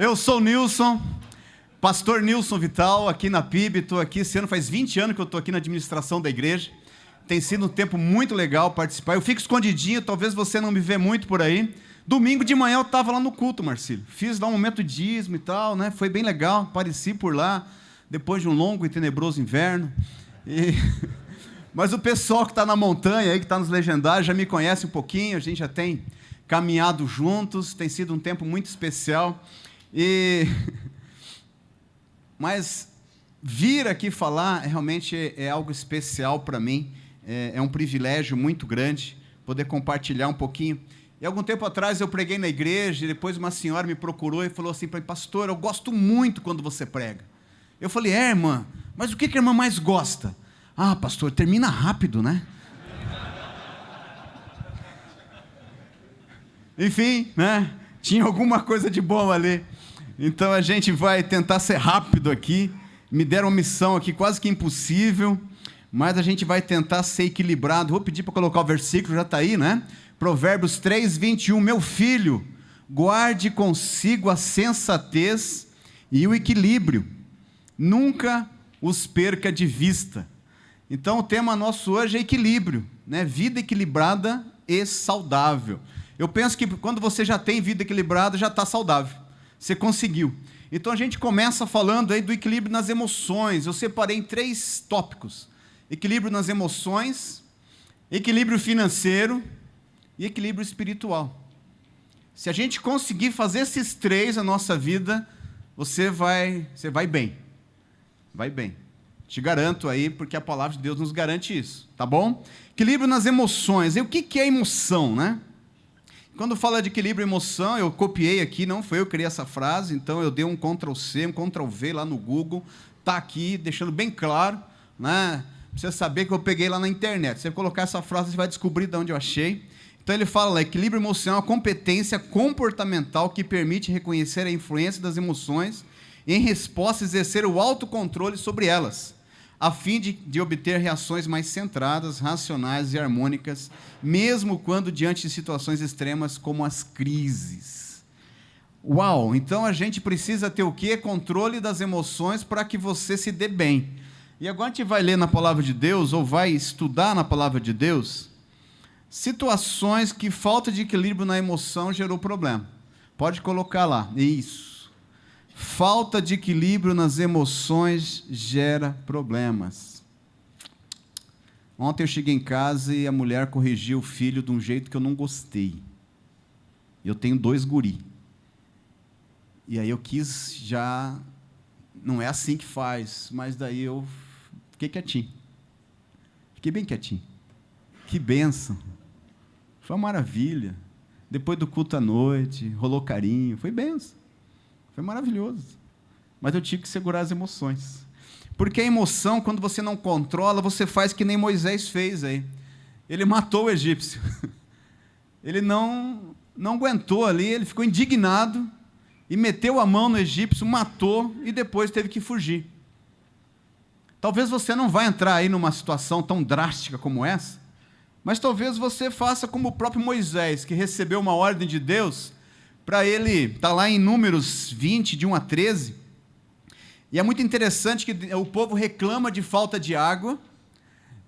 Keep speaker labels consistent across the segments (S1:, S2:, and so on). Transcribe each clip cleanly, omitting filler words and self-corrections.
S1: Eu sou o Nilson, pastor Nilson Vital, aqui na PIB. Estou aqui, esse ano faz 20 anos que eu estou aqui na administração da igreja. Tem sido um tempo muito legal participar. Eu fico escondidinho, talvez você não me vê muito por aí. Domingo de manhã eu estava lá no culto, Marcílio. Fiz lá um momento de dízimo e tal, né? Foi bem legal, apareci por lá, depois de um longo e tenebroso inverno. Mas o pessoal que está na montanha, aí, que está nos legendários, já me conhece um pouquinho, a gente já tem caminhado juntos, tem sido um tempo muito especial. Mas vir aqui falar realmente é algo especial para mim, é um privilégio muito grande poder compartilhar um pouquinho. E algum tempo atrás eu preguei na igreja, e depois uma senhora me procurou e falou assim para mim: pastor, eu gosto muito quando você prega. Eu falei: irmã, mas o que a irmã mais gosta? Ah, pastor, termina rápido, né? Enfim, né? Tinha alguma coisa de bom ali. Então a gente vai tentar ser rápido aqui. Me deram uma missão aqui quase que impossível, mas a gente vai tentar ser equilibrado. Vou pedir para colocar o versículo, já está aí, né? Provérbios 3, 21. Meu filho, guarde consigo a sensatez e o equilíbrio. Nunca os perca de vista. Então o tema nosso hoje é equilíbrio, né? Vida equilibrada e saudável. Eu penso que quando você já tem vida equilibrada, já está saudável. Você conseguiu. Então a gente começa falando aí do equilíbrio nas emoções. Eu separei em 3 tópicos: equilíbrio nas emoções, equilíbrio financeiro e equilíbrio espiritual. Se a gente conseguir fazer esses 3 na nossa vida, você vai bem. Vai bem. Te garanto aí, porque a palavra de Deus nos garante isso, tá bom? Equilíbrio nas emoções. E o que é emoção, né? Quando fala de equilíbrio e emoção, eu copiei aqui, não foi eu que criei essa frase, então eu dei um Ctrl+C, um Ctrl+V lá no Google, está aqui, deixando bem claro, né? Pra você saber que eu peguei lá na internet. Se você colocar essa frase, você vai descobrir de onde eu achei. Então ele fala lá: equilíbrio emocional é uma competência comportamental que permite reconhecer a influência das emoções e, em resposta, exercer o autocontrole sobre elas, a fim de obter reações mais centradas, racionais e harmônicas, mesmo quando diante de situações extremas como as crises. Uau! Então a gente precisa ter o quê? Controle das emoções para que você se dê bem. E agora a gente vai ler na Palavra de Deus, ou vai estudar na Palavra de Deus, situações que falta de equilíbrio na emoção gerou problema. Pode colocar lá, isso. Falta de equilíbrio nas emoções gera problemas. Ontem eu cheguei em casa e a mulher corrigiu o filho de um jeito que eu não gostei. Eu tenho 2 guri. E aí eu quis já... Não é assim que faz, mas daí eu fiquei quietinho. Fiquei bem quietinho. Que bênção. Foi uma maravilha. Depois do culto à noite, rolou carinho, foi bênção. Foi maravilhoso. Mas eu tive que segurar as emoções. Porque a emoção, quando você não controla, você faz que nem Moisés fez aí. Ele matou o egípcio. Ele não aguentou ali, ele ficou indignado e meteu a mão no egípcio, matou e depois teve que fugir. Talvez você não vá entrar aí numa situação tão drástica como essa, mas talvez você faça como o próprio Moisés, que recebeu uma ordem de Deus para ele, está lá em Números 20, de 1 a 13, e é muito interessante que o povo reclama de falta de água,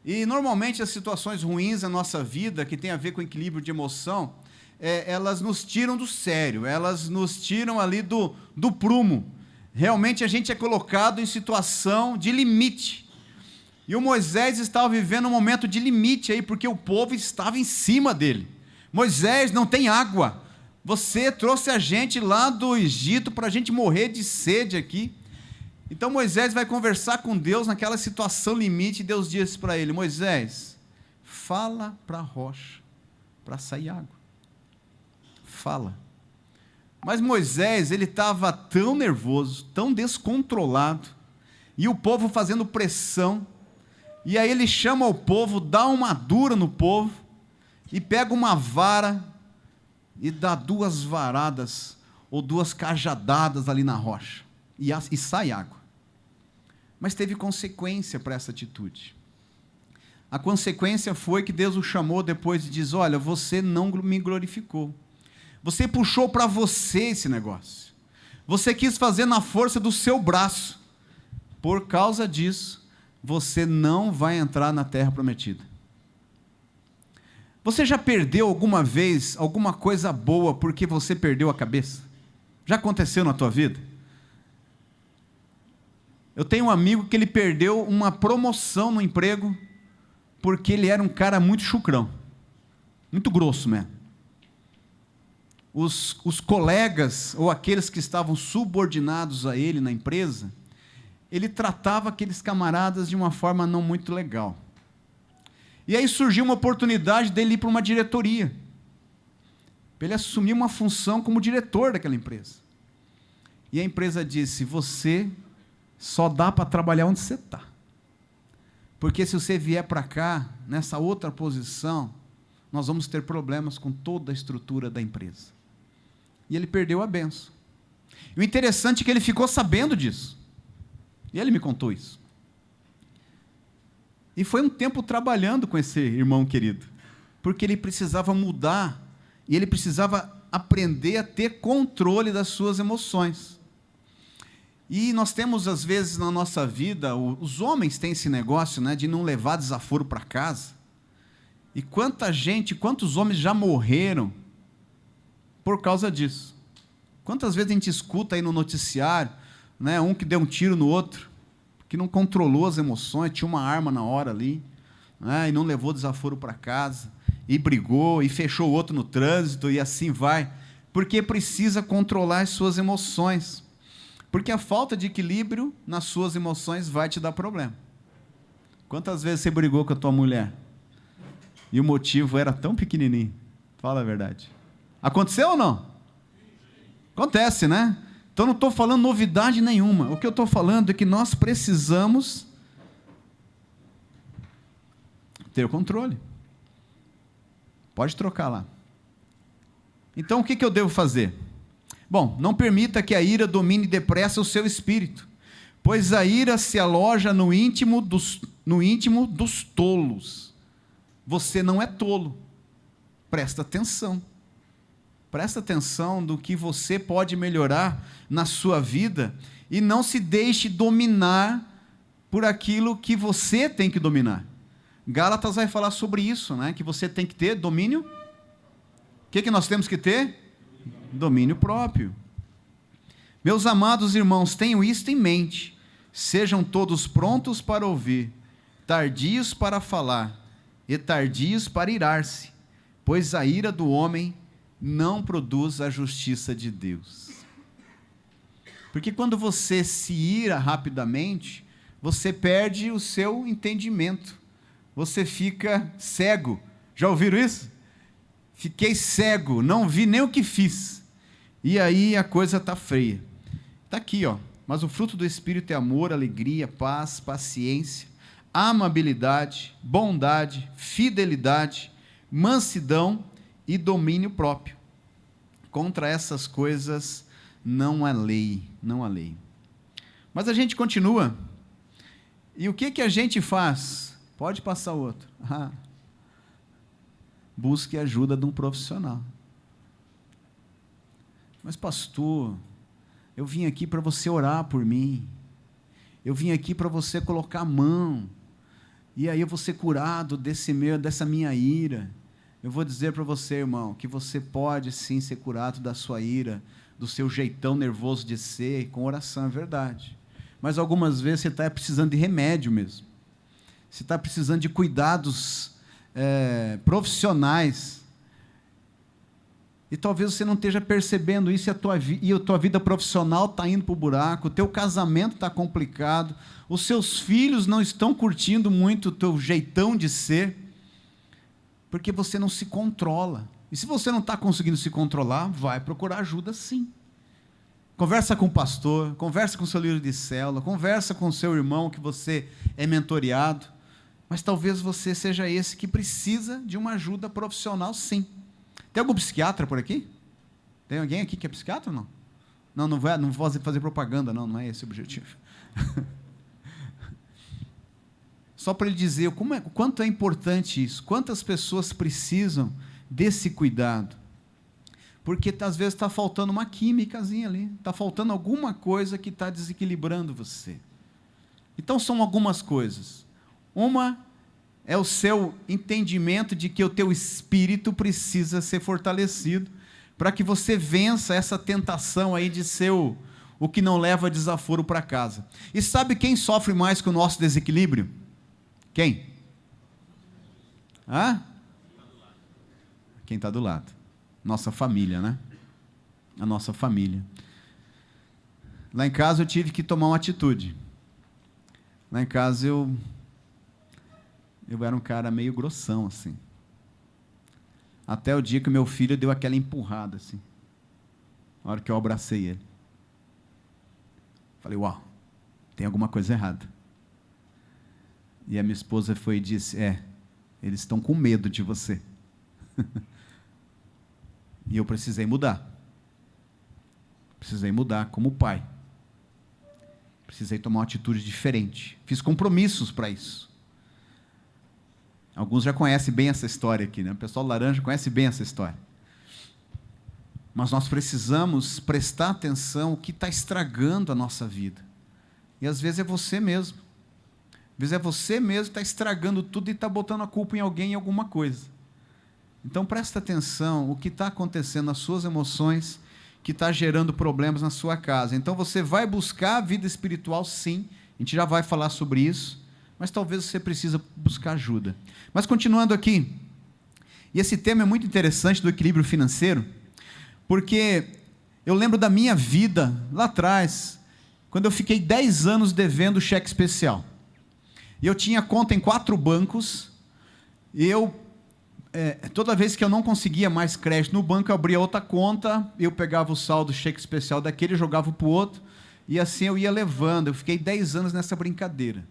S1: e normalmente as situações ruins na nossa vida, que tem a ver com equilíbrio de emoção, elas nos tiram do sério, elas nos tiram ali do prumo. Realmente a gente é colocado em situação de limite, e o Moisés estava vivendo um momento de limite aí, porque o povo estava em cima dele. Moisés, não tem água. Você trouxe a gente lá do Egito para a gente morrer de sede aqui. Então Moisés vai conversar com Deus naquela situação limite, e Deus diz para ele: Moisés, fala para a rocha, para sair água. Fala. Mas Moisés, ele estava tão nervoso, tão descontrolado, e o povo fazendo pressão, e aí ele chama o povo, dá uma dura no povo, e pega uma vara, e dá 2 varadas, ou 2 cajadadas ali na rocha, e sai água. Mas teve consequência para essa atitude. A consequência foi que Deus o chamou depois e diz: olha, você não me glorificou. Você puxou para você esse negócio. Você quis fazer na força do seu braço. Por causa disso, você não vai entrar na terra prometida. Você já perdeu alguma vez alguma coisa boa porque você perdeu a cabeça? Já aconteceu na tua vida? Eu tenho um amigo que ele perdeu uma promoção no emprego porque ele era um cara muito chucrão, muito grosso mesmo. Os colegas ou aqueles que estavam subordinados a ele na empresa, ele tratava aqueles camaradas de uma forma não muito legal. E aí surgiu uma oportunidade dele ir para uma diretoria, para ele assumir uma função como diretor daquela empresa. E a empresa disse: você só dá para trabalhar onde você está, porque se você vier para cá, nessa outra posição, nós vamos ter problemas com toda a estrutura da empresa. E ele perdeu a bênção. E o interessante é que ele ficou sabendo disso. E ele me contou isso. E foi um tempo trabalhando com esse irmão querido, porque ele precisava mudar, e ele precisava aprender a ter controle das suas emoções. E nós temos, às vezes, na nossa vida, os homens têm esse negócio, né, de não levar desaforo para casa. E quantos homens já morreram por causa disso? Quantas vezes a gente escuta aí no noticiário, né, um que deu um tiro no outro, que não controlou as emoções, tinha uma arma na hora ali, né, e não levou desaforo para casa, e brigou, e fechou o outro no trânsito, e assim vai, porque precisa controlar as suas emoções, porque a falta de equilíbrio nas suas emoções vai te dar problema. Quantas vezes você brigou com a tua mulher, e o motivo era tão pequenininho? Fala a verdade. Aconteceu ou não? Acontece, né? Então não estou falando novidade nenhuma. O que eu estou falando é que nós precisamos ter controle. Pode trocar lá. Então o que eu devo fazer? Bom, não permita que a ira domine depressa o seu espírito, pois a ira se aloja no íntimo dos tolos. Você não é tolo. Presta atenção. Presta atenção do que você pode melhorar na sua vida e não se deixe dominar por aquilo que você tem que dominar. Gálatas vai falar sobre isso, né? Que você tem que ter domínio. O que nós temos que ter? Domínio próprio. Meus amados irmãos, tenham isto em mente. Sejam todos prontos para ouvir, tardios para falar e tardios para irar-se, pois a ira do homem não produz a justiça de Deus. Porque quando você se ira rapidamente, você perde o seu entendimento, você fica cego. Já ouviram isso? Fiquei cego, não vi nem o que fiz, e aí a coisa está feia. Está aqui, ó. Mas o fruto do Espírito é amor, alegria, paz, paciência, amabilidade, bondade, fidelidade, mansidão e domínio próprio. Contra essas coisas não há lei, não há lei. Mas a gente continua. E o que a gente faz? Pode passar outro. Busque a ajuda de um profissional. Mas pastor, eu vim aqui para você orar por mim. Eu vim aqui para você colocar a mão. E aí eu vou ser curado dessa minha ira. Eu vou dizer para você, irmão, que você pode sim ser curado da sua ira, do seu jeitão nervoso de ser, com oração, é verdade. Mas algumas vezes você está precisando de remédio mesmo. Você está precisando de cuidados profissionais. E talvez você não esteja percebendo isso e a tua vida profissional está indo para o buraco, o teu casamento está complicado, os seus filhos não estão curtindo muito o teu jeitão de ser, porque você não se controla. E se você não está conseguindo se controlar, vai procurar ajuda sim. Conversa com o pastor, conversa com o seu líder de célula, conversa com o seu irmão que você é mentoreado, mas talvez você seja esse que precisa de uma ajuda profissional sim. Tem algum psiquiatra por aqui? Tem alguém aqui que é psiquiatra ou não? Não vou fazer propaganda, não é esse o objetivo. Só para ele dizer o quanto é importante isso, quantas pessoas precisam desse cuidado. Porque às vezes está faltando uma químicazinha ali, está faltando alguma coisa que está desequilibrando você. Então são algumas coisas. Uma é o seu entendimento de que o teu espírito precisa ser fortalecido para que você vença essa tentação aí de ser o que não leva desaforo para casa. E sabe quem sofre mais com o nosso desequilíbrio? Quem? Quem está do lado. Nossa família, né? A nossa família. Lá em casa eu tive que tomar uma atitude. Lá em casa eu era um cara meio grossão, assim. Até o dia que o meu filho deu aquela empurrada, assim. Na hora que eu abracei ele. Falei, uau, tem alguma coisa errada. E a minha esposa foi e disse, eles estão com medo de você. E eu precisei mudar. Precisei mudar como pai. Precisei tomar uma atitude diferente. Fiz compromissos para isso. Alguns já conhecem bem essa história aqui, né? O pessoal laranja conhece bem essa história. Mas nós precisamos prestar atenção o que está estragando a nossa vida. E às vezes é você mesmo. Às vezes é você mesmo que está estragando tudo e está botando a culpa em alguém, em alguma coisa. Então presta atenção o que está acontecendo nas suas emoções, que está gerando problemas na sua casa. Então você vai buscar a vida espiritual, sim. A gente já vai falar sobre isso. Mas talvez você precise buscar ajuda. Mas continuando aqui. E esse tema é muito interessante do equilíbrio financeiro. Porque eu lembro da minha vida, lá atrás, quando eu fiquei 10 anos devendo cheque especial. E eu tinha conta em 4 bancos, e toda vez que eu não conseguia mais crédito no banco, eu abria outra conta, eu pegava o saldo cheque especial daquele, jogava para o outro, e assim eu ia levando. Eu fiquei 10 anos nessa brincadeira.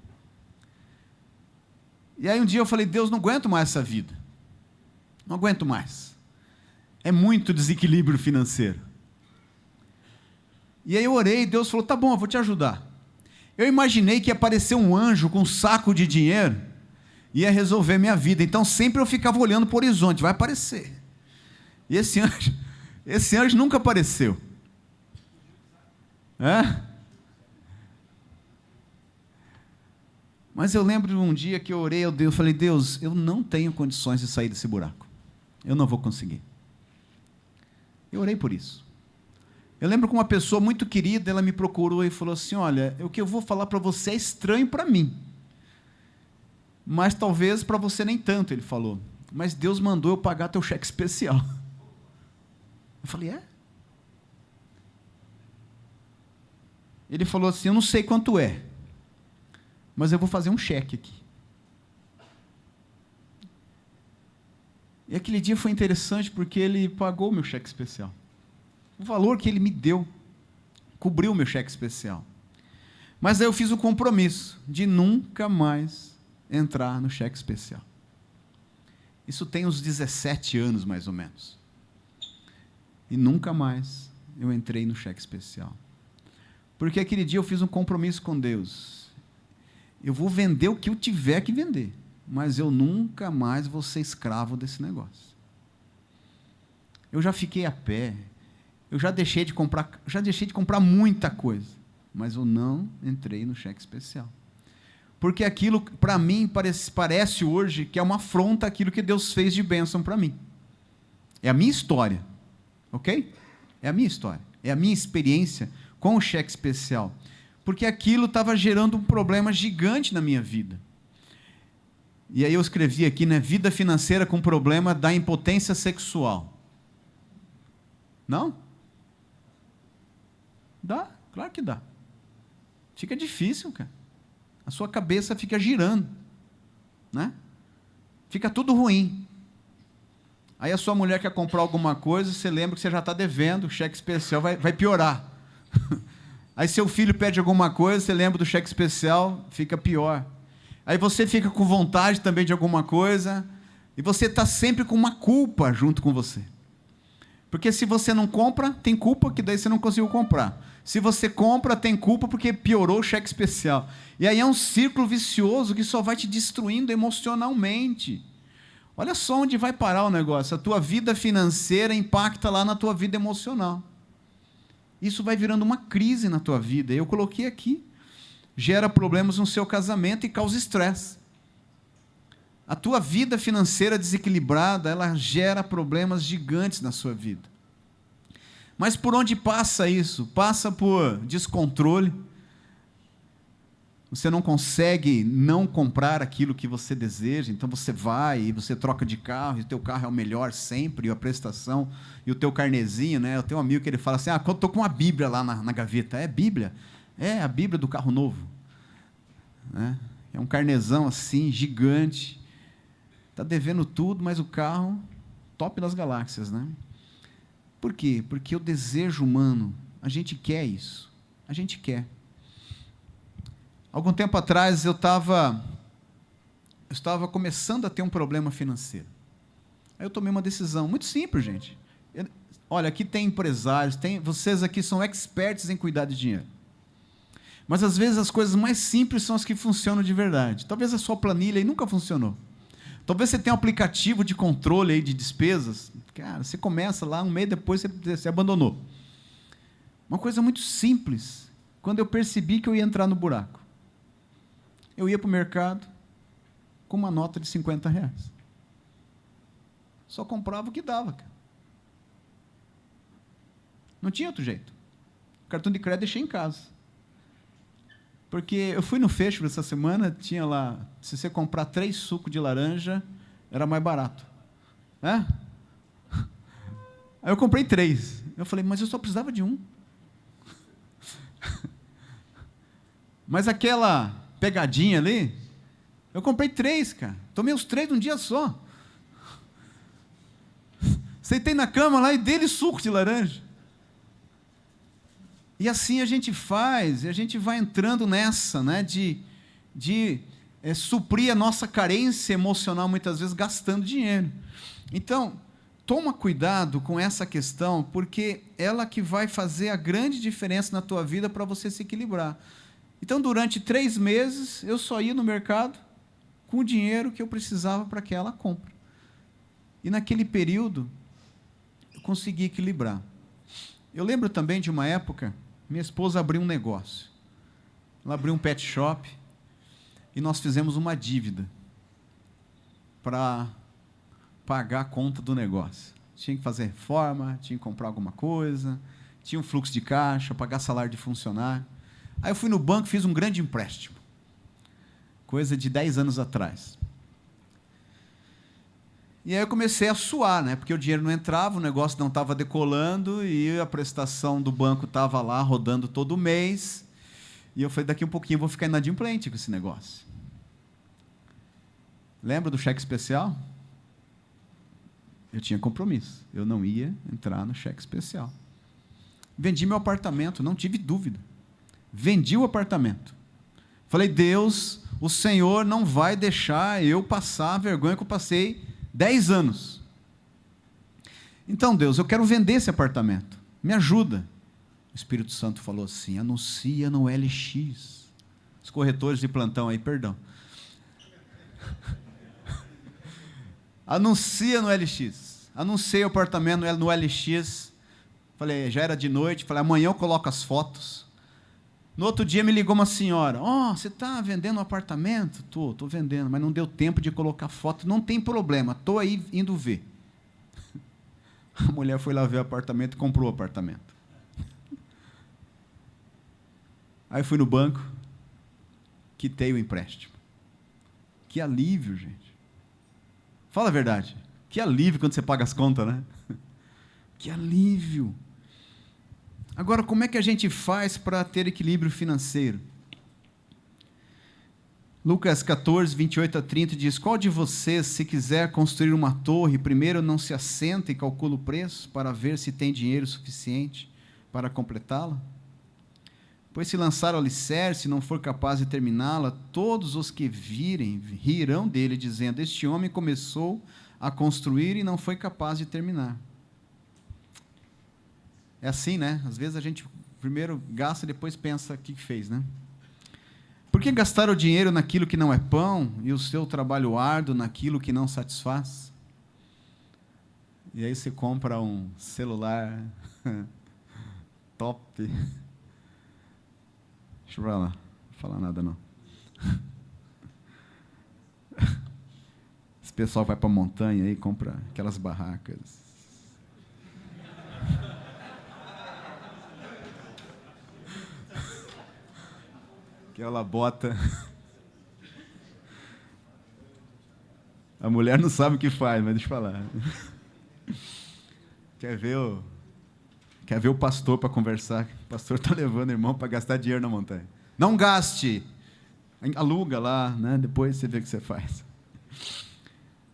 S1: E aí um dia eu falei, Deus, não aguento mais essa vida. Não aguento mais. É muito desequilíbrio financeiro. E aí eu orei e Deus falou, tá bom, eu vou te ajudar. Eu imaginei que ia aparecer um anjo com um saco de dinheiro e ia resolver minha vida. Então sempre eu ficava olhando para o horizonte, vai aparecer. E esse anjo nunca apareceu. Mas eu lembro de um dia que eu orei ao Deus, eu falei, Deus, eu não tenho condições de sair desse buraco. Eu não vou conseguir. Eu orei por isso. Eu lembro que uma pessoa muito querida, ela me procurou e falou assim, olha, o que eu vou falar para você é estranho para mim. Mas talvez para você nem tanto, ele falou. Mas Deus mandou eu pagar teu cheque especial. Eu falei, Ele falou assim, eu não sei quanto é, mas eu vou fazer um cheque aqui. E aquele dia foi interessante porque ele pagou o meu cheque especial. O valor que ele me deu cobriu o meu cheque especial. Mas aí eu fiz o compromisso de nunca mais entrar no cheque especial. Isso tem uns 17 anos, mais ou menos. E nunca mais eu entrei no cheque especial. Porque aquele dia eu fiz um compromisso com Deus. Eu vou vender o que eu tiver que vender, mas eu nunca mais vou ser escravo desse negócio. Eu já fiquei a pé, eu já deixei de comprar muita coisa, mas eu não entrei no cheque especial. Porque aquilo, para mim, parece hoje que é uma afronta àquilo que Deus fez de bênção para mim. É a minha história, ok? É a minha história, é a minha experiência com o cheque especial. Porque aquilo estava gerando um problema gigante na minha vida. E aí eu escrevi aqui, né, vida financeira com problema da impotência sexual. Não? Dá, claro que dá. Fica difícil, cara. A sua cabeça fica girando, né? Fica tudo ruim. Aí a sua mulher quer comprar alguma coisa, você lembra que você já está devendo, o cheque especial vai piorar. Aí seu filho pede alguma coisa, você lembra do cheque especial, fica pior. Aí você fica com vontade também de alguma coisa, e você está sempre com uma culpa junto com você. Porque se você não compra, tem culpa que daí você não conseguiu comprar. Se você compra, tem culpa porque piorou o cheque especial. E aí é um círculo vicioso que só vai te destruindo emocionalmente. Olha só onde vai parar o negócio. A tua vida financeira impacta lá na tua vida emocional. Isso vai virando uma crise na tua vida. Eu coloquei aqui. Gera problemas no seu casamento e causa estresse. A tua vida financeira desequilibrada, ela gera problemas gigantes na sua vida. Mas por onde passa isso? Passa por descontrole. Você não consegue não comprar aquilo que você deseja, então você vai e você troca de carro, e o teu carro é o melhor sempre, e a prestação, e o teu carnezinho, né? Eu tenho um amigo que ele fala assim, eu estou com uma Bíblia lá na gaveta. É Bíblia? É a Bíblia do carro novo. Né? É um carnezão assim, gigante. Está devendo tudo, mas o carro, top das galáxias, né? Por quê? Porque o desejo humano, a gente quer isso. A gente quer. Algum tempo atrás, eu estava começando a ter um problema financeiro. Aí eu tomei uma decisão, muito simples, gente. Olha, aqui tem empresários, vocês aqui são experts em cuidar de dinheiro. Mas, às vezes, as coisas mais simples são as que funcionam de verdade. Talvez a sua planilha aí nunca funcionou. Talvez você tenha um aplicativo de controle aí de despesas. Cara, você começa lá, um mês depois você abandonou. Uma coisa muito simples. Quando eu percebi que eu ia entrar no buraco, eu ia para o mercado com uma nota de R$50. Só comprava o que dava, cara. Não tinha outro jeito. O cartão de crédito deixei em casa. Porque eu fui no Fecho essa semana, tinha lá, se você comprar 3 sucos de laranja, era mais barato. É? Aí eu comprei 3. Eu falei, mas eu só precisava de um. Mas aquela pegadinha ali, eu comprei 3, cara. Tomei os 3 num dia só. Sentei na cama lá e dei-lhe suco de laranja. E assim a gente faz, e a gente vai entrando nessa, né, de suprir a nossa carência emocional, muitas vezes, gastando dinheiro. Então, toma cuidado com essa questão, porque ela que vai fazer a grande diferença na tua vida para você se equilibrar. Então, durante 3 meses, eu só ia no mercado com o dinheiro que eu precisava para aquela compra. E naquele período, eu consegui equilibrar. Eu lembro também de uma época, minha esposa abriu um negócio. Ela abriu um pet shop e nós fizemos uma dívida para pagar a conta do negócio. Tinha que fazer reforma, tinha que comprar alguma coisa, tinha um fluxo de caixa, pagar salário de funcionário. Aí eu fui no banco e fiz um grande empréstimo. Coisa de 10 anos atrás. E aí eu comecei a suar, né? Porque o dinheiro não entrava, o negócio não estava decolando e a prestação do banco estava lá rodando todo mês. E eu falei, daqui um pouquinho eu vou ficar inadimplente com esse negócio. Lembra do cheque especial? Eu tinha compromisso. Eu não ia entrar no cheque especial. Vendi meu apartamento, não tive dúvida. Vendi o apartamento. Falei, Deus, o Senhor não vai deixar eu passar a vergonha que eu passei 10 anos. Então, Deus, eu quero vender esse apartamento. Me ajuda. O Espírito Santo falou assim, anuncia no LX. Os corretores de plantão aí, perdão. Anuncia no LX. Anunciei o apartamento no LX. Falei, já era de noite. Falei, amanhã eu coloco as fotos. No outro dia me ligou uma senhora. Você está vendendo um apartamento? Estou vendendo, mas não deu tempo de colocar foto. Não tem problema, estou aí indo ver. A mulher foi lá ver o apartamento e comprou o apartamento. Aí fui no banco, quitei o empréstimo. Que alívio, gente. Fala a verdade. Que alívio quando você paga as contas, né? Que alívio. Agora, como é que a gente faz para ter equilíbrio financeiro? Lucas 14, 28 a 30 diz, qual de vocês, se quiser construir uma torre, primeiro não se assenta e calcula o preço para ver se tem dinheiro suficiente para completá-la? Pois se lançar o alicerce e não for capaz de terminá-la, todos os que virem rirão dele, dizendo, este homem começou a construir e não foi capaz de terminar. É assim, né? Às vezes a gente primeiro gasta e depois pensa o que fez, né? Por que gastar o dinheiro naquilo que não é pão e o seu trabalho árduo naquilo que não satisfaz? E aí você compra um celular top. Deixa eu lá, não falar nada não. Esse pessoal vai para a montanha e compra aquelas barracas. Aquela bota. A mulher não sabe o que faz, mas deixa eu falar. Quer ver o pastor para conversar? O pastor está levando o irmão para gastar dinheiro na montanha. Não gaste! Aluga lá, né? Depois você vê o que você faz.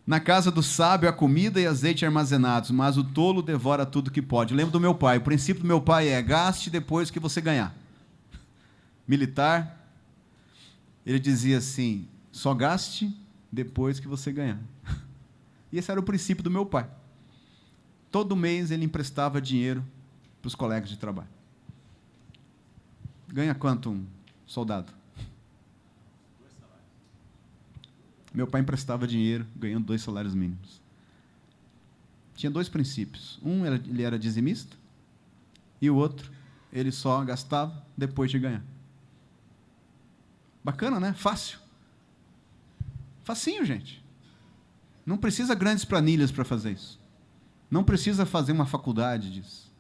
S1: Na casa do sábio há comida e azeite armazenados, mas o tolo devora tudo que pode. Lembro do meu pai. O princípio do meu pai é: gaste depois que você ganhar. Militar, ele dizia assim: só gaste depois que você ganhar. E esse era o princípio do meu pai. Todo mês ele emprestava dinheiro para os colegas de trabalho. Ganha quanto um soldado?
S2: 2 salários.
S1: Meu pai emprestava dinheiro, ganhando 2 salários mínimos. Tinha 2 princípios. Ele era dizimista, e o outro, ele só gastava depois de ganhar. Bacana, né? Fácil. Facinho, gente. Não precisa grandes planilhas para fazer isso. Não precisa fazer uma faculdade disso.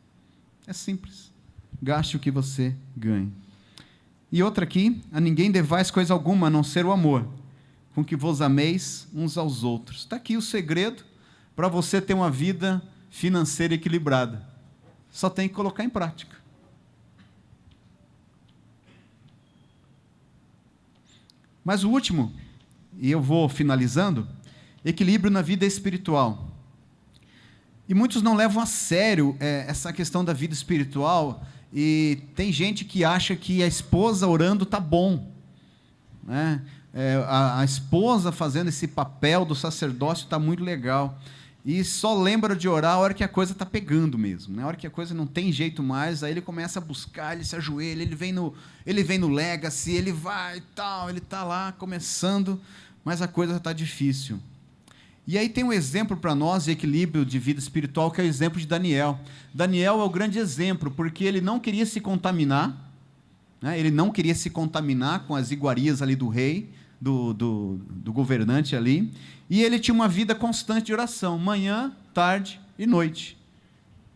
S1: É simples. Gaste o que você ganha. E outra aqui: a ninguém devais coisa alguma, a não ser o amor, com que vos ameis uns aos outros. Está aqui o segredo para você ter uma vida financeira equilibrada. Só tem que colocar em prática. Mas o último, e eu vou finalizando: equilíbrio na vida espiritual. E muitos não levam a sério essa questão da vida espiritual, e tem gente que acha que a esposa orando está bom, né? A esposa fazendo esse papel do sacerdócio está muito legal, e só lembra de orar a hora que a coisa está pegando mesmo, né? A hora que a coisa não tem jeito mais, aí ele começa a buscar, ele se ajoelha, ele vem no Legacy, ele vai e tal, ele está lá começando, mas a coisa está difícil. E aí tem um exemplo para nós de equilíbrio de vida espiritual, que é o exemplo de Daniel. Daniel é o grande exemplo, porque ele não queria se contaminar, né? Ele não queria se contaminar com as iguarias ali do rei, do governante ali, e ele tinha uma vida constante de oração, manhã, tarde e noite.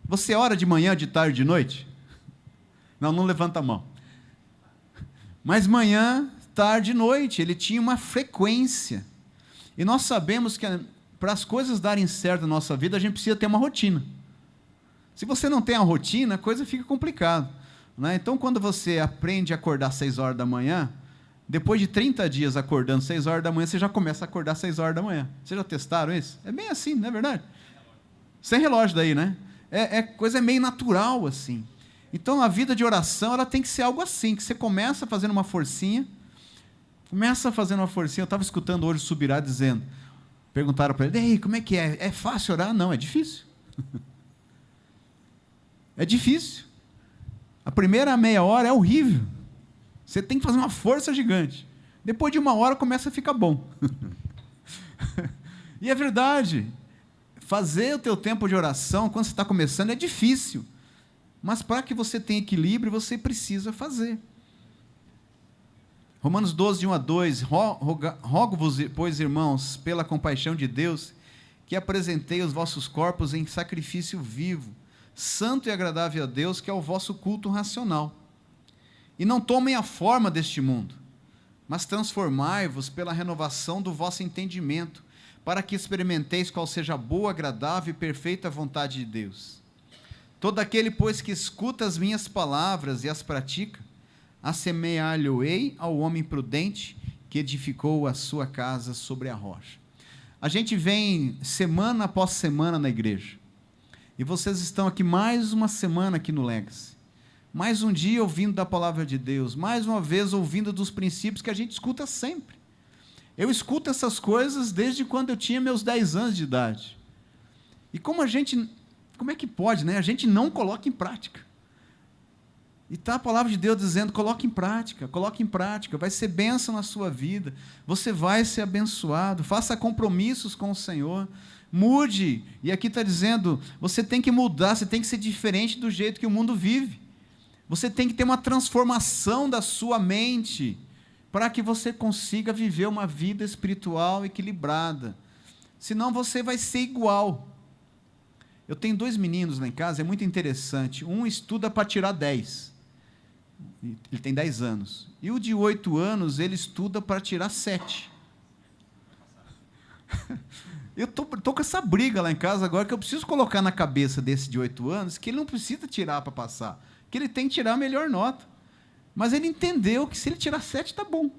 S1: Você ora de manhã, de tarde, de noite? Não levanta a mão. Mas manhã, tarde e noite, ele tinha uma frequência. E nós sabemos que para as coisas darem certo na nossa vida, a gente precisa ter uma rotina. Se você não tem a rotina, a coisa fica complicada, né? Então, quando você aprende a acordar às 6 horas da manhã, depois de 30 dias acordando às 6 horas da manhã, você já começa a acordar às 6 horas da manhã. Vocês já testaram isso? É bem assim, não é verdade? Sem relógio daí, né? Coisa meio natural, assim. Então, a vida de oração, ela tem que ser algo assim, que você começa fazendo uma forcinha. Eu estava escutando hoje o Subirá dizendo, perguntaram para ele: ei, como é que é? É fácil orar? Não, é difícil. É difícil. A primeira meia hora é horrível. Você tem que fazer uma força gigante. Depois de 1 hora começa a ficar bom. E é verdade. Fazer o teu tempo de oração, quando você está começando, é difícil. Mas para que você tenha equilíbrio, você precisa fazer. Romanos 12, 1-2, rogo-vos, pois, irmãos, pela compaixão de Deus, que apresentei os vossos corpos em sacrifício vivo, santo e agradável a Deus, que é o vosso culto racional. E não tomem a forma deste mundo, mas transformai-vos pela renovação do vosso entendimento, para que experimenteis qual seja a boa, agradável e perfeita vontade de Deus. Todo aquele, pois, que escuta as minhas palavras e as pratica, assemelhar-lhe-ei ao homem prudente que edificou a sua casa sobre a rocha. A gente vem semana após semana na igreja, e vocês estão aqui mais uma semana aqui no Legacy, mais um dia ouvindo da palavra de Deus, mais uma vez ouvindo dos princípios que a gente escuta sempre. Eu escuto essas coisas desde quando eu tinha meus 10 anos de idade, e como é que pode, né? A gente não coloca em prática. E está a palavra de Deus dizendo, coloque em prática, vai ser bênção na sua vida, você vai ser abençoado, faça compromissos com o Senhor, mude, e aqui está dizendo, você tem que mudar, você tem que ser diferente do jeito que o mundo vive, você tem que ter uma transformação da sua mente, para que você consiga viver uma vida espiritual equilibrada, senão você vai ser igual. Eu tenho 2 meninos lá em casa, é muito interessante, um estuda para tirar 10, ele tem 10 anos, e o de 8 anos, ele estuda para tirar 7. Eu estou com essa briga lá em casa agora, que eu preciso colocar na cabeça desse de 8 anos, que ele não precisa tirar para passar, que ele tem que tirar a melhor nota, mas ele entendeu que se ele tirar 7, está bom.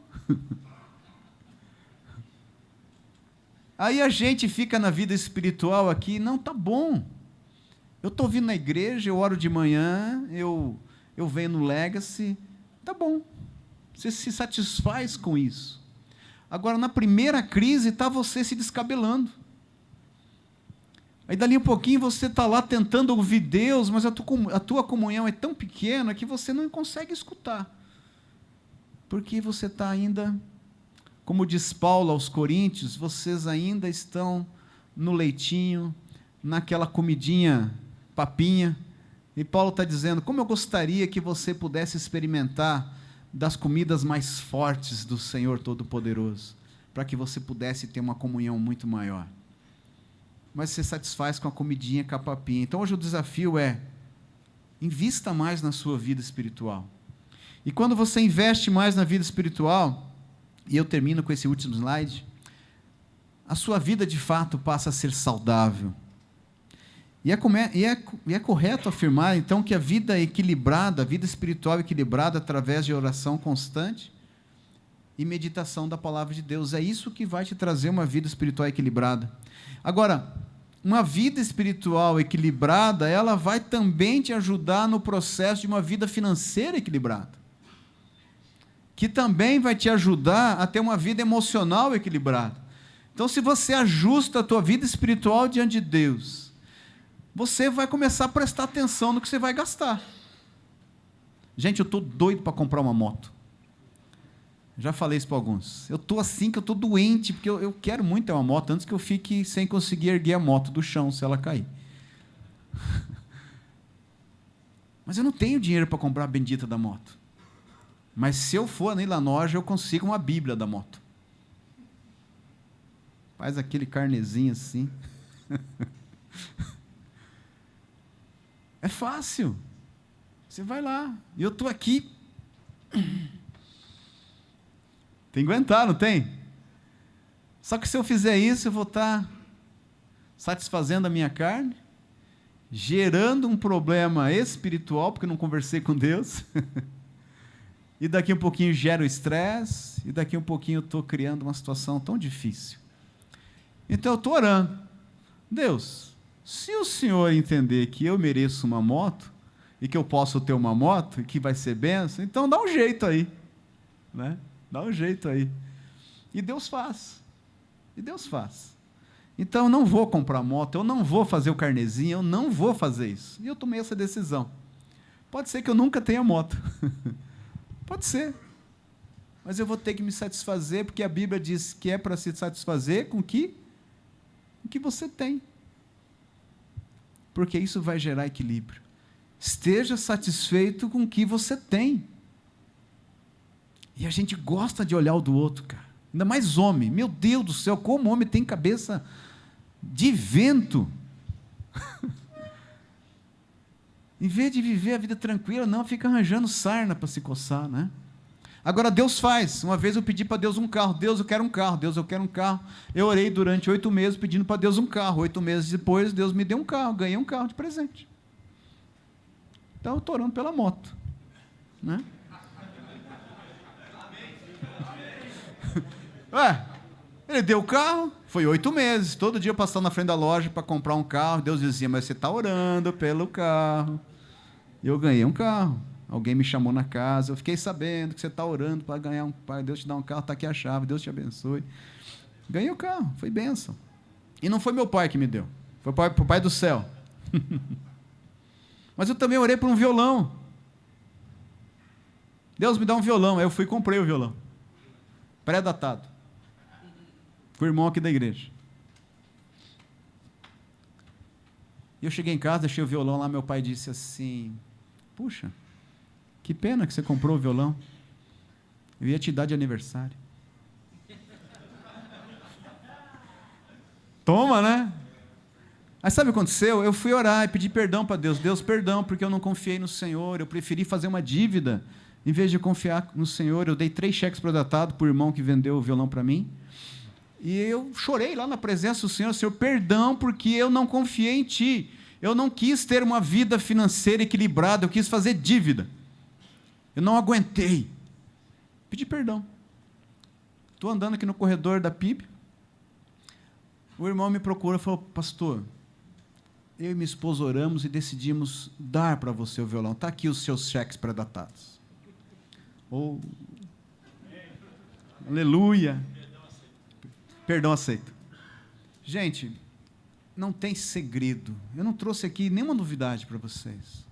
S1: Aí a gente fica na vida espiritual aqui, não, está bom, eu estou vindo na igreja, eu oro de manhã, eu venho no Legacy, tá bom, você se satisfaz com isso. Agora, na primeira crise, está você se descabelando. Aí, dali um pouquinho, você está lá tentando ouvir Deus, mas a tua comunhão é tão pequena que você não consegue escutar. Porque você está ainda, como diz Paulo aos Coríntios, vocês ainda estão no leitinho, naquela comidinha, papinha. E Paulo está dizendo, como eu gostaria que você pudesse experimentar das comidas mais fortes do Senhor Todo-Poderoso, para que você pudesse ter uma comunhão muito maior. Mas você satisfaz com a comidinha, com a papinha. Então hoje o desafio é, invista mais na sua vida espiritual. E quando você investe mais na vida espiritual, e eu termino com esse último slide, a sua vida de fato passa a ser saudável. E é correto afirmar, então, que a vida equilibrada, a vida espiritual equilibrada através de oração constante e meditação da palavra de Deus, é isso que vai te trazer uma vida espiritual equilibrada. Agora, uma vida espiritual equilibrada, ela vai também te ajudar no processo de uma vida financeira equilibrada, que também vai te ajudar a ter uma vida emocional equilibrada. Então, se você ajusta a tua vida espiritual diante de Deus, você vai começar a prestar atenção no que você vai gastar. Gente, eu estou doido para comprar uma moto. Já falei isso para alguns. Eu estou assim, que eu estou doente, porque eu quero muito ter uma moto, antes que eu fique sem conseguir erguer a moto do chão, se ela cair. Mas eu não tenho dinheiro para comprar a bendita da moto. Mas se eu for ali na loja, eu consigo uma Bíblia da moto. Faz aquele carnezinho assim. É fácil. Você vai lá. E eu estou aqui. Tem que aguentar, não tem? Só que se eu fizer isso, eu vou estar satisfazendo a minha carne, gerando um problema espiritual, porque eu não conversei com Deus. E daqui um pouquinho gera o estresse. E daqui um pouquinho eu estou criando uma situação tão difícil. Então eu estou orando. Deus, se o Senhor entender que eu mereço uma moto, e que eu posso ter uma moto, e que vai ser bênção, então dá um jeito aí, né? Dá um jeito aí. E Deus faz. E Deus faz. Então eu não vou comprar moto, eu não vou fazer o carnezinho, eu não vou fazer isso. E eu tomei essa decisão. Pode ser que eu nunca tenha moto. Pode ser. Mas eu vou ter que me satisfazer, porque a Bíblia diz que é para se satisfazer com o que você tem. Porque isso vai gerar equilíbrio. Esteja satisfeito com o que você tem. E a gente gosta de olhar o do outro, cara. Ainda mais homem. Meu Deus do céu, como homem tem cabeça de vento. Em vez de viver a vida tranquila, não, fica arranjando sarna para se coçar, né? Agora Deus faz. Uma vez eu pedi para Deus um carro. Deus, eu quero um carro. Deus, eu quero um carro. Eu orei durante 8 meses pedindo para Deus um carro. 8 meses depois, Deus me deu um carro. Ganhei um carro de presente. Então eu estou orando pela moto, né? Ele deu o carro, foi 8 meses, todo dia passando na frente da loja para comprar um carro. Deus dizia, mas você está orando pelo carro. E eu ganhei um carro. Alguém me chamou na casa, eu fiquei sabendo que você está orando para ganhar um carro. Deus te dá um carro, está aqui a chave, Deus te abençoe. Ganhei o carro, foi bênção. E não foi meu pai que me deu, foi o pai do céu. Mas eu também orei por um violão. Deus me dá um violão. Aí eu fui e comprei o violão. Pré-datado. Com o irmão aqui da igreja. E eu cheguei em casa, deixei o violão lá, meu pai disse assim, puxa, que pena que você comprou o violão. Eu ia te dar de aniversário. Toma, né? Aí sabe o que aconteceu? Eu fui orar e pedi perdão para Deus. Deus, perdão, porque eu não confiei no Senhor. Eu preferi fazer uma dívida, em vez de confiar no Senhor. Eu dei 3 cheques pré-datados para o irmão que vendeu o violão para mim. E eu chorei lá na presença do Senhor. Senhor, perdão, porque eu não confiei em Ti. Eu não quis ter uma vida financeira equilibrada. Eu quis fazer dívida. Eu não aguentei. Pedi perdão. Estou andando aqui no corredor da PIB. O irmão me procura e falou, pastor, eu e minha esposa oramos e decidimos dar para você o violão. Está aqui os seus cheques pré-datados. Oh, aleluia. Perdão aceito. Gente, não tem segredo. Eu não trouxe aqui nenhuma novidade para vocês.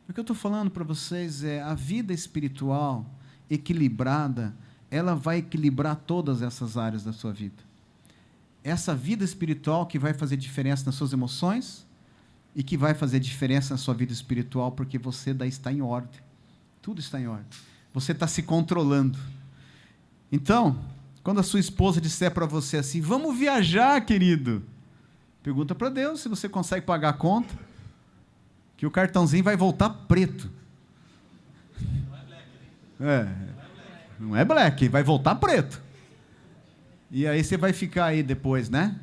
S1: O que eu estou falando para vocês é a vida espiritual equilibrada, ela vai equilibrar todas essas áreas da sua vida. Essa vida espiritual que vai fazer diferença nas suas emoções e que vai fazer diferença na sua vida espiritual, porque você daí está em ordem. Tudo está em ordem. Você está se controlando. Então, quando a sua esposa disser para você assim, vamos viajar, querido, pergunta para Deus se você consegue pagar a conta, que o cartãozinho vai voltar preto. Não é black, vai voltar preto. E aí você vai ficar aí depois, né?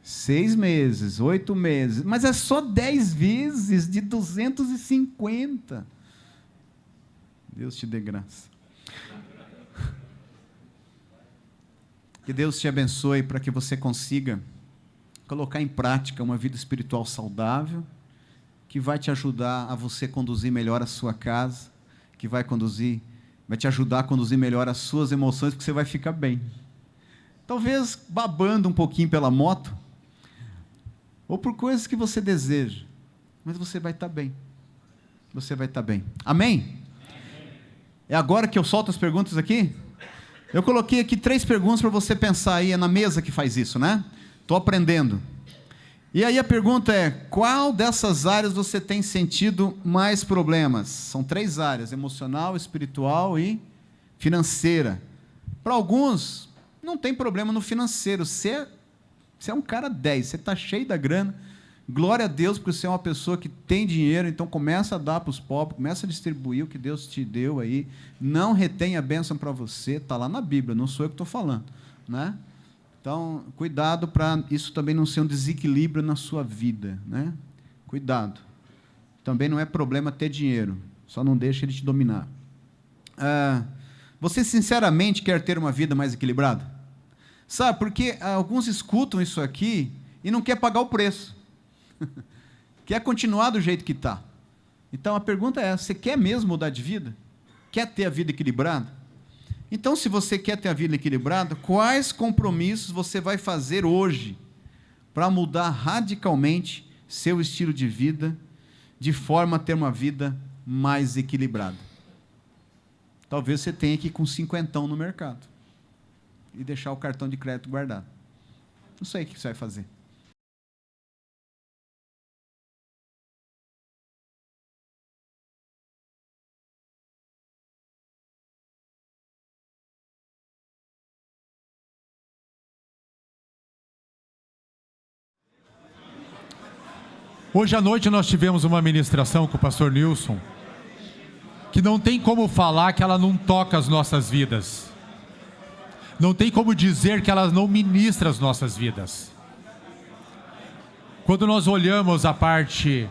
S1: 6 meses, 8 meses, mas é só 10 vezes de 250. Deus te dê graça. Que Deus te abençoe para que você consiga colocar em prática uma vida espiritual saudável, que vai te ajudar a você conduzir melhor a sua casa, que vai te ajudar a conduzir melhor as suas emoções, porque você vai ficar bem. Talvez babando um pouquinho pela moto, ou por coisas que você deseja, mas você vai estar bem. Você vai estar bem. Amém? É agora que eu solto as perguntas aqui? Eu coloquei aqui 3 perguntas para você pensar aí, é na mesa que faz isso, né? Estou aprendendo. E aí a pergunta é, qual dessas áreas você tem sentido mais problemas? São 3 áreas, emocional, espiritual e financeira. Para alguns, não tem problema no financeiro, você é um cara 10, você está cheio da grana, glória a Deus, porque você é uma pessoa que tem dinheiro, então começa a dar para os pobres, começa a distribuir o que Deus te deu aí, não retenha a bênção para você, está lá na Bíblia, não sou eu que estou falando, né? Então, cuidado para isso também não ser um desequilíbrio na sua vida, né? Cuidado. Também não é problema ter dinheiro, só não deixa ele te dominar. Você sinceramente quer ter uma vida mais equilibrada? Sabe, porque alguns escutam isso aqui e não quer pagar o preço. Quer continuar do jeito que está. Então, a pergunta é, você quer mesmo mudar de vida? Quer ter a vida equilibrada? Então, se você quer ter a vida equilibrada, quais compromissos você vai fazer hoje para mudar radicalmente seu estilo de vida, de forma a ter uma vida mais equilibrada? Talvez você tenha que ir com 50 no mercado e deixar o cartão de crédito guardado. Não sei o que você vai fazer.
S3: Hoje à noite nós tivemos uma ministração com o pastor Nilson, que não tem como falar que ela não toca as nossas vidas. Não tem como dizer que ela não ministra as nossas vidas. Quando nós olhamos a parte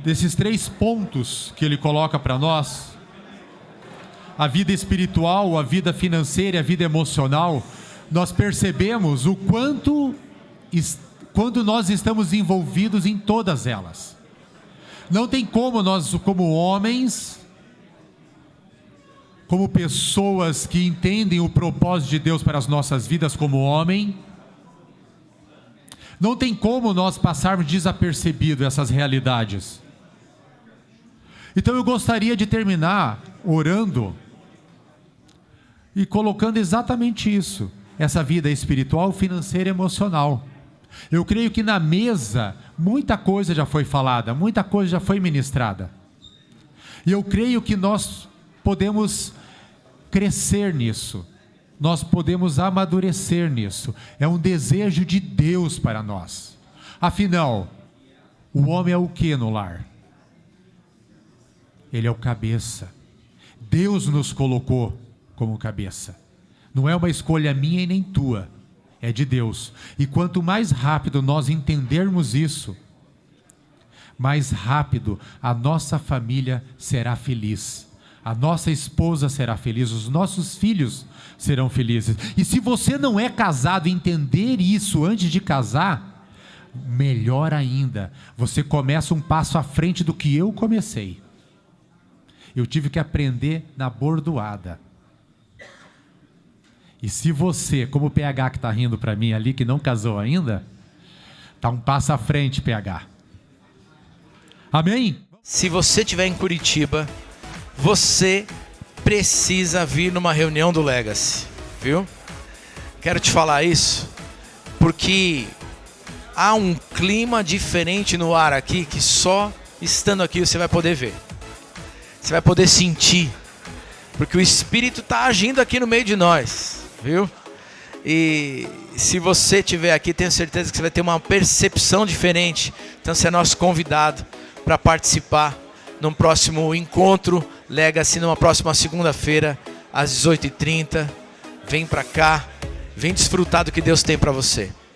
S3: desses 3 pontos que ele coloca para nós, a vida espiritual, a vida financeira e a vida emocional, nós percebemos o quanto quando nós estamos envolvidos em todas elas. Não tem como nós, como homens, como pessoas que entendem o propósito de Deus para as nossas vidas como homem, não tem como nós passarmos desapercebido essas realidades. Então eu gostaria de terminar orando e colocando exatamente isso, essa vida espiritual, financeira e emocional. Eu creio que na mesa muita coisa já foi falada, muita coisa já foi ministrada. E eu creio que nós podemos crescer nisso, nós podemos amadurecer nisso. É um desejo de Deus para nós. Afinal, o homem é o que no lar? Ele é o cabeça. Deus nos colocou como cabeça. Não é uma escolha minha e nem tua, é de Deus. E quanto mais rápido nós entendermos isso, mais rápido a nossa família será feliz, a nossa esposa será feliz, os nossos filhos serão felizes. E se você não é casado, entender isso antes de casar, melhor ainda, você começa um passo à frente do que eu comecei. Eu tive que aprender na bordoada. E se você, como o PH que está rindo para mim ali, que não casou ainda, está um passo à frente, PH. Amém?
S2: Se você estiver em Curitiba, você precisa vir numa reunião do Legacy, viu? Quero te falar isso, porque há um clima diferente no ar aqui, que só estando aqui você vai poder ver. Você vai poder sentir, porque o Espírito está agindo aqui no meio de nós, viu? E se você estiver aqui, tenho certeza que você vai ter uma percepção diferente. Então você é nosso convidado para participar num próximo encontro Legacy, numa próxima segunda-feira, às 18h30. Vem para cá, vem desfrutar do que Deus tem para você.